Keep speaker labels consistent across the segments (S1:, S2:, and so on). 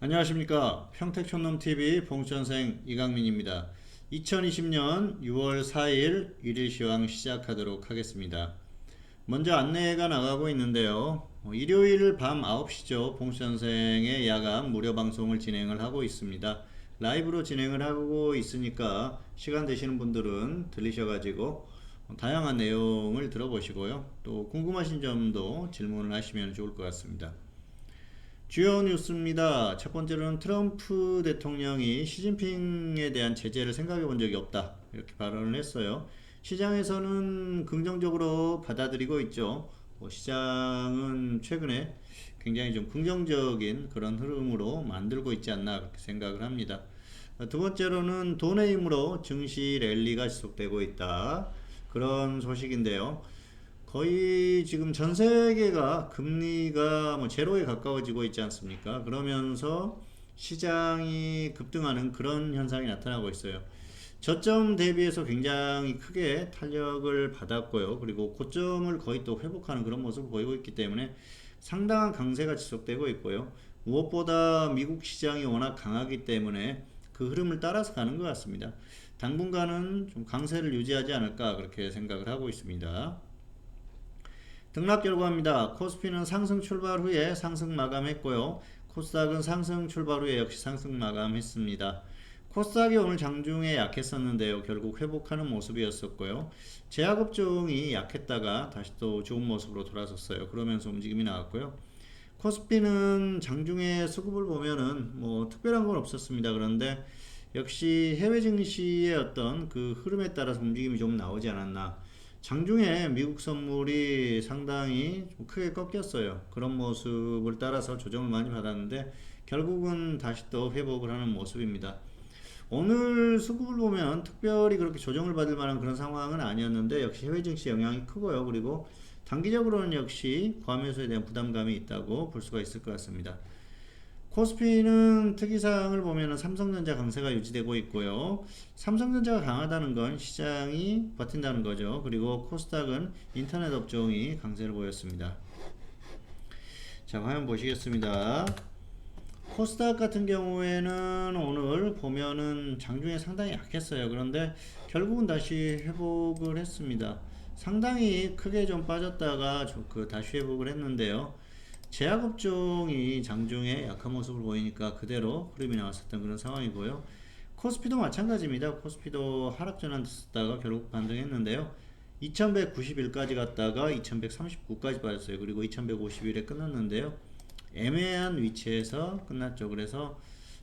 S1: 안녕하십니까. 평택촌놈TV 봉천생 이강민입니다. 2020년 6월 4일 일일시황 시작하도록 하겠습니다. 먼저 안내가 나가고 있는데요. 일요일 밤 9시죠. 봉천생의 야간 무료 방송을 진행을 하고 있습니다. 라이브로 진행을 하고 있으니까 시간 되시는 분들은 들리셔가지고 다양한 내용을 들어보시고요. 또 궁금하신 점도 질문을 하시면 좋을 것 같습니다. 주요 뉴스입니다. 첫 번째로는 트럼프 대통령이 시진핑에 대한 제재를 생각해 본 적이 없다, 이렇게 발언을 했어요. 시장에서는 긍정적으로 받아들이고 있죠. 시장은 최근에 굉장히 좀 긍정적인 그런 흐름으로 만들고 있지 않나 그렇게 생각을 합니다. 두 번째로는 돈의 힘으로 증시 랠리가 지속되고 있다, 그런 소식인데요. 거의 지금 전 세계가 금리가 뭐 제로에 가까워지고 있지 않습니까? 그러면서 시장이 급등하는 그런 현상이 나타나고 있어요. 저점 대비해서 굉장히 크게 탄력을 받았고요. 그리고 고점을 거의 또 회복하는 그런 모습을 보이고 있기 때문에 상당한 강세가 지속되고 있고요. 무엇보다 미국 시장이 워낙 강하기 때문에 그 흐름을 따라서 가는 것 같습니다. 당분간은 좀 강세를 유지하지 않을까 그렇게 생각을 하고 있습니다. 등락 결과입니다. 코스피는 상승 출발 후에 상승 마감했고요. 코스닥은 상승 출발 후에 역시 상승 마감했습니다. 코스닥이 오늘 장중에 약했었는데요. 결국 회복하는 모습이었었고요. 제약업종이 약했다가 다시 또 좋은 모습으로 돌아섰어요. 그러면서 움직임이 나왔고요. 코스피는 장중에 수급을 보면은 뭐 특별한 건 없었습니다. 그런데 역시 해외 증시의 어떤 그 흐름에 따라서 움직임이 좀 나오지 않았나. 장중에 미국 선물이 상당히 좀 크게 꺾였어요. 그런 모습을 따라서 조정을 많이 받았는데 결국은 다시 또 회복을 하는 모습입니다. 오늘 수급을 보면 특별히 그렇게 조정을 받을 만한 그런 상황은 아니었는데 역시 해외 증시 영향이 크고요. 그리고 단기적으로는 역시 과매수에 대한 부담감이 있다고 볼 수가 있을 것 같습니다. 코스피는 특이사항을 보면 삼성전자 강세가 유지되고 있고요. 삼성전자가 강하다는 건 시장이 버틴다는 거죠. 그리고 코스닥은 인터넷 업종이 강세를 보였습니다. 자, 화면 보시겠습니다. 코스닥 같은 경우에는 오늘 보면은 장중에 상당히 약했어요. 그런데 결국은 다시 회복을 했습니다. 상당히 크게 좀 빠졌다가 다시 회복을 했는데요. 제약업종이 장중에 약한 모습을 보이니까 그대로 흐름이 나왔었던 그런 상황이고요. 코스피도 마찬가지입니다. 코스피도 하락 전환됐다가 결국 반등했는데요. 2191까지 갔다가 2139까지 빠졌어요. 그리고 2151에 끝났는데요. 애매한 위치에서 끝났죠. 그래서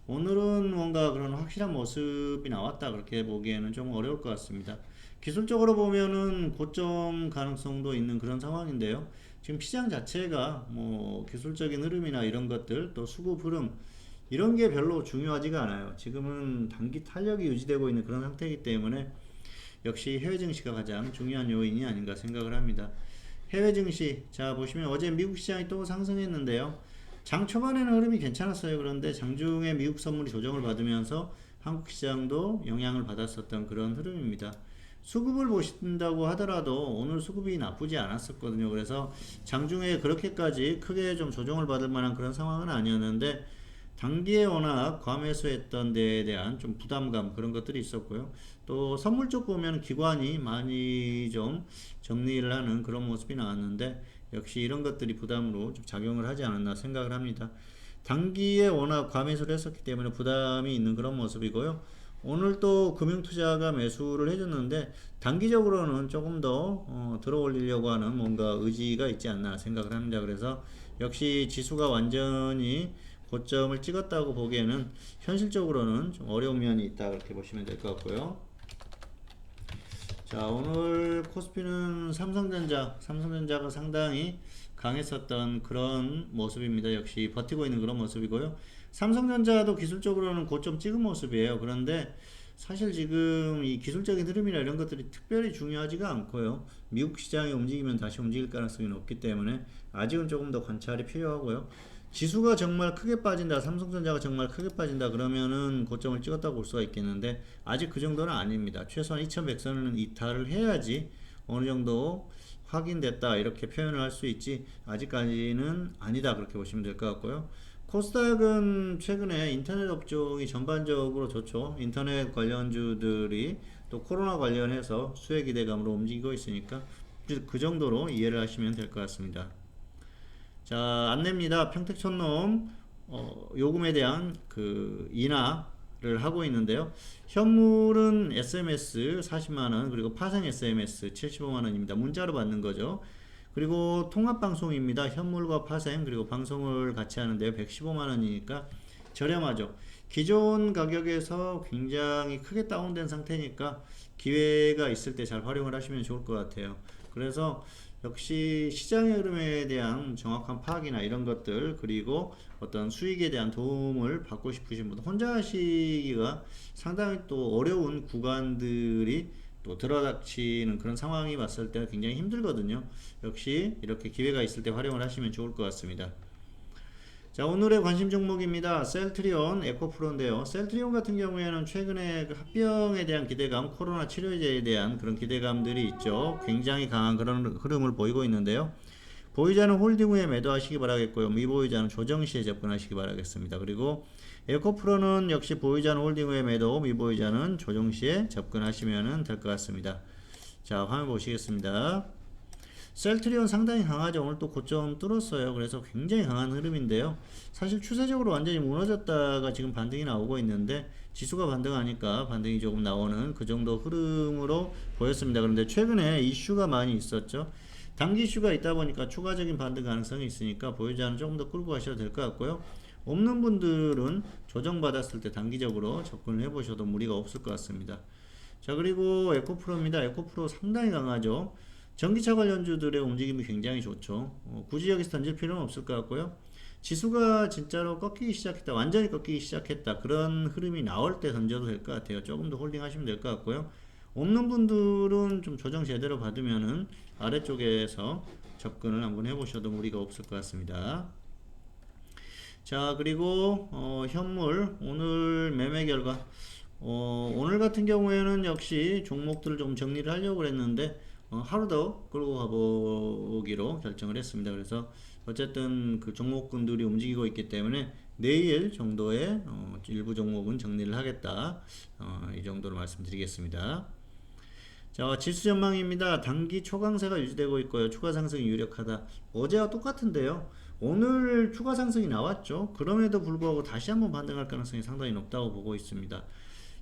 S1: 오늘은 뭔가 그런 확실한 모습이 나왔다 그렇게 보기에는 좀 어려울 것 같습니다. 기술적으로 보면은 고점 가능성도 있는 그런 상황인데요. 지금 시장 자체가 뭐 기술적인 흐름이나 이런 것들, 또 수급 흐름, 이런 게 별로 중요하지가 않아요. 지금은 단기 탄력이 유지되고 있는 그런 상태이기 때문에 역시 해외 증시가 가장 중요한 요인이 아닌가 생각을 합니다. 해외 증시, 자 보시면 어제 미국 시장이 또 상승했는데요. 장 초반에는 흐름이 괜찮았어요. 그런데 장중에 미국 선물이 조정을 받으면서 한국 시장도 영향을 받았었던 그런 흐름입니다. 수급을 보신다고 하더라도 오늘 수급이 나쁘지 않았었거든요. 그래서 장중에 그렇게까지 크게 좀 조정을 받을 만한 그런 상황은 아니었는데 단기에 워낙 과매수했던 데에 대한 좀 부담감, 그런 것들이 있었고요. 또 선물 쪽 보면 기관이 많이 좀 정리를 하는 그런 모습이 나왔는데 역시 이런 것들이 부담으로 좀 작용을 하지 않았나 생각을 합니다. 단기에 워낙 과매수를 했었기 때문에 부담이 있는 그런 모습이고요. 오늘 또 금융투자가 매수를 해줬는데 단기적으로는 조금 더 들어올리려고 하는 뭔가 의지가 있지 않나 생각을 합니다. 그래서 역시 지수가 완전히 고점을 찍었다고 보기에는 현실적으로는 좀 어려운 면이 있다 그렇게 보시면 될 것 같고요. 자, 오늘 코스피는 삼성전자가 상당히 강했었던 그런 모습입니다. 역시 버티고 있는 그런 모습이고요. 삼성전자도 기술적으로는 고점 찍은 모습이에요. 그런데 사실 지금 이 기술적인 흐름이나 이런 것들이 특별히 중요하지가 않고요. 미국 시장이 움직이면 다시 움직일 가능성이 높기 때문에 아직은 조금 더 관찰이 필요하고요. 지수가 정말 크게 빠진다, 삼성전자가 정말 크게 빠진다 그러면은 고점을 찍었다고 볼 수가 있겠는데 아직 그 정도는 아닙니다. 최소한 2100선은 이탈을 해야지 어느 정도 확인됐다 이렇게 표현을 할 수 있지 아직까지는 아니다 그렇게 보시면 될 것 같고요. 코스닥은 최근에 인터넷 업종이 전반적으로 좋죠. 인터넷 관련주들이 또 코로나 관련해서 수혜 기대감으로 움직이고 있으니까 그 정도로 이해를 하시면 될 것 같습니다. 자, 안내입니다. 평택촌놈 요금에 대한 그 인하를 하고 있는데요. 현물은 SMS 40만원, 그리고 파생 SMS 75만원입니다. 문자로 받는 거죠. 그리고 통합방송입니다. 현물과 파생, 그리고 방송을 같이 하는데요. 115만원이니까 저렴하죠. 기존 가격에서 굉장히 크게 다운된 상태니까 기회가 있을 때 잘 활용을 하시면 좋을 것 같아요. 그래서 역시 시장의 흐름에 대한 정확한 파악이나 이런 것들, 그리고 어떤 수익에 대한 도움을 받고 싶으신 분들, 혼자 하시기가 상당히 또 어려운 구간들이 또 들어닥치는 그런 상황이 왔을 때 굉장히 힘들거든요. 역시 이렇게 기회가 있을 때 활용을 하시면 좋을 것 같습니다. 자, 오늘의 관심 종목입니다. 셀트리온, 에코프로인데요. 셀트리온 같은 경우에는 최근에 그 합병에 대한 기대감, 코로나 치료제에 대한 그런 기대감들이 있죠. 굉장히 강한 그런 흐름을 보이고 있는데요. 보유자는 홀딩 후에 매도하시기 바라겠고요. 미보유자는 조정 시에 접근하시기 바라겠습니다. 그리고 에코프로는 역시 보유자는 홀딩 후에 매도, 미보유자는 조정 시에 접근하시면 될 것 같습니다. 자, 화면 보시겠습니다. 셀트리온 상당히 강하죠. 오늘 또 고점 뚫었어요. 그래서 굉장히 강한 흐름인데요. 사실 추세적으로 완전히 무너졌다가 지금 반등이 나오고 있는데, 지수가 반등하니까 반등이 조금 나오는 그 정도 흐름으로 보였습니다. 그런데 최근에 이슈가 많이 있었죠. 단기 이슈가 있다 보니까 추가적인 반등 가능성이 있으니까 보유자는 조금 더 끌고 가셔도 될 것 같고요. 없는 분들은 조정받았을 때 단기적으로 접근을 해보셔도 무리가 없을 것 같습니다. 자, 그리고 에코프로입니다. 에코프로 상당히 강하죠. 전기차 관련주들의 움직임이 굉장히 좋죠. 굳이 여기서 던질 필요는 없을 것 같고요. 지수가 진짜로 꺾이기 시작했다, 완전히 꺾이기 시작했다, 그런 흐름이 나올 때 던져도 될 것 같아요. 조금 더 홀딩 하시면 될 것 같고요. 없는 분들은 좀 조정 제대로 받으면은 아래쪽에서 접근을 한번 해보셔도 무리가 없을 것 같습니다. 자, 그리고 현물 오늘 매매 결과, 오늘 같은 경우에는 역시 종목들을 좀 정리를 하려고 했는데 하루 더 끌고 가보기로 결정을 했습니다. 그래서 어쨌든 그 종목군들이 움직이고 있기 때문에 내일 정도의 일부 종목은 정리를 하겠다, 이 정도로 말씀드리겠습니다. 자, 지수 전망입니다. 단기 초강세가 유지되고 있고요. 추가 상승이 유력하다. 어제와 똑같은데요. 오늘 추가 상승이 나왔죠. 그럼에도 불구하고 다시 한번 반등할 가능성이 상당히 높다고 보고 있습니다.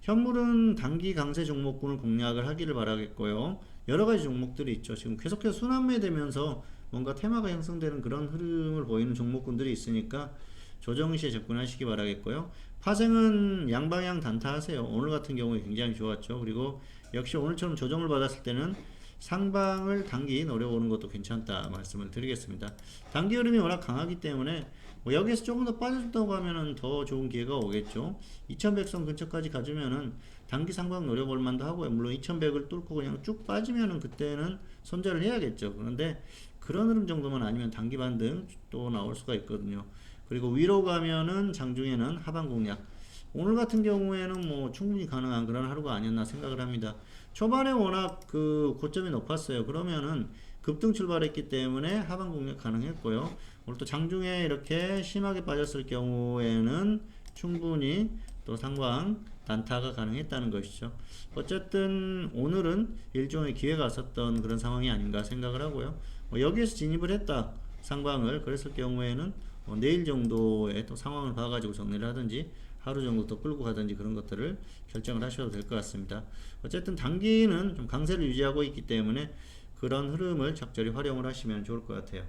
S1: 현물은 단기 강세 종목군을 공략을 하기를 바라겠고요. 여러가지 종목들이 있죠. 지금 계속해서 순환매되면서 뭔가 테마가 형성되는 그런 흐름을 보이는 종목군들이 있으니까 조정시에 접근하시기 바라겠고요. 파생은 양방향 단타하세요. 오늘 같은 경우에 굉장히 좋았죠. 그리고 역시 오늘처럼 조정을 받았을 때는 상방을 단기 노려보는 것도 괜찮다 말씀을 드리겠습니다. 단기 흐름이 워낙 강하기 때문에 여기에서 조금 더 빠져준다고 하면은 더 좋은 기회가 오겠죠. 2100선 근처까지 가주면은 단기 상방 노려볼 만도 하고요. 물론 2100을 뚫고 그냥 쭉 빠지면은 그때는 손절을 해야겠죠. 그런데 그런 흐름 정도만 아니면 단기 반등 또 나올 수가 있거든요. 그리고 위로 가면은 장중에는 하방 공략, 오늘 같은 경우에는 뭐 충분히 가능한 그런 하루가 아니었나 생각을 합니다. 초반에 워낙 그 고점이 높았어요. 그러면은 급등 출발했기 때문에 하방 공략 가능했고요. 오늘 또 장중에 이렇게 심하게 빠졌을 경우에는 충분히 또 상방 단타가 가능했다는 것이죠. 어쨌든 오늘은 일종의 기회가 있었던 그런 상황이 아닌가 생각을 하고요. 여기에서 진입을 했다, 상방을, 그랬을 경우에는 내일 정도의 또 상황을 봐가지고 정리를 하든지 하루 정도 더 끌고 가든지 그런 것들을 결정을 하셔도 될 것 같습니다. 어쨌든 단기는 좀 강세를 유지하고 있기 때문에 그런 흐름을 적절히 활용을 하시면 좋을 것 같아요.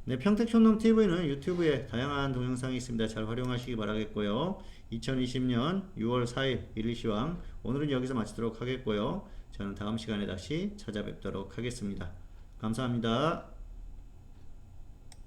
S1: 네, 평택촌놈TV는 유튜브에 다양한 동영상이 있습니다. 잘 활용하시기 바라겠고요. 2020년 6월 4일 일일시황 오늘은 여기서 마치도록 하겠고요. 저는 다음 시간에 다시 찾아뵙도록 하겠습니다. 감사합니다.